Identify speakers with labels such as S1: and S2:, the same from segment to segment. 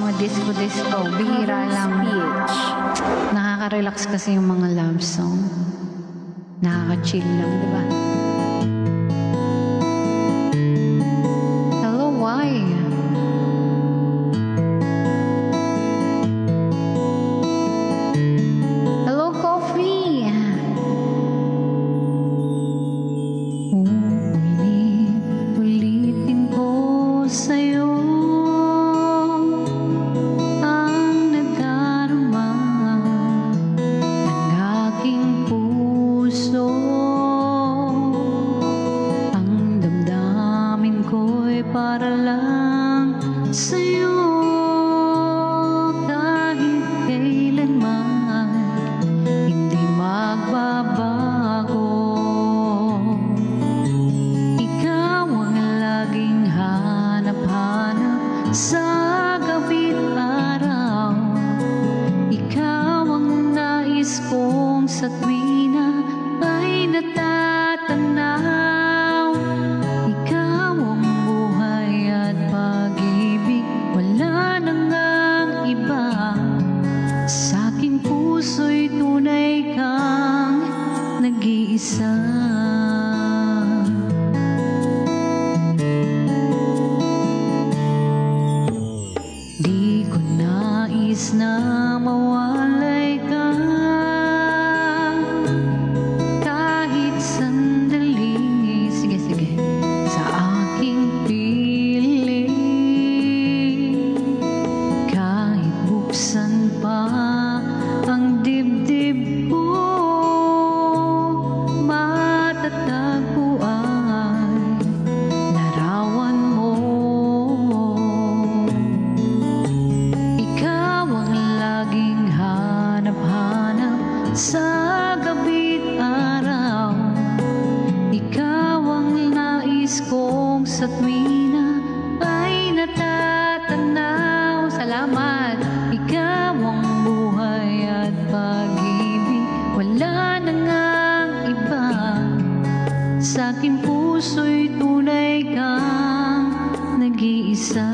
S1: mga disco-disco. Bihira lang. Nakaka-relax kasi yung mga love song. Nakaka-chill lang, di ba? Hello, why? Hello, coffee. Ulitin ko sa'yo ang nadarama ng aking puso. Ang damdamin ko'y para lang sa'yo. Kahit kailanman hindi magbabago. Sa gabi't araw, ikaw ang nais kong sa tuwina ay natatanaw. Ikaw ang buhay at pag-ibig, wala nang ang iba. Sa aking puso'y tunay kang nag-iisa. Na mawalay ka kahit sandali, sige, sa aking piling. Kahit buksan pa ang dibdib ko, matatagpo ay larawan mo. Sa gabi't araw, ikaw ang nais kong sa tuwina ay natatanaw. Salamat! Ikaw ang buhay at pag-ibig, wala nang ang iba. Sa aking puso'y tunay kang nag-iisa.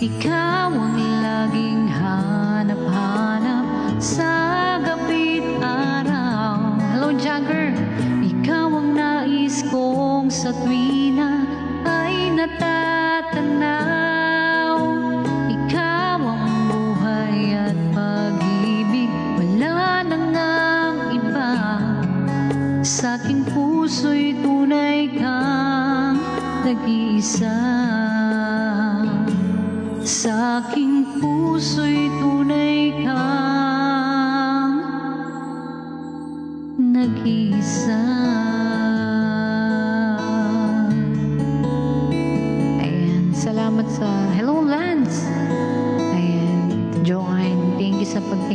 S1: Ikaw ang laging hanap-hanap sa gabi't araw. Hello, Jagger! Ikaw ang nais kong sa tuwina ay natatanaw. Ikaw ang buhay at pag-ibig, wala nang ang iba. Sa aking puso'y tunay kang nag-iisa. Sa aking puso'y tunay kang nag-iisa. Ayan, salamat sa... Hello, Lance! Ayan, Joanne, thank you sa pag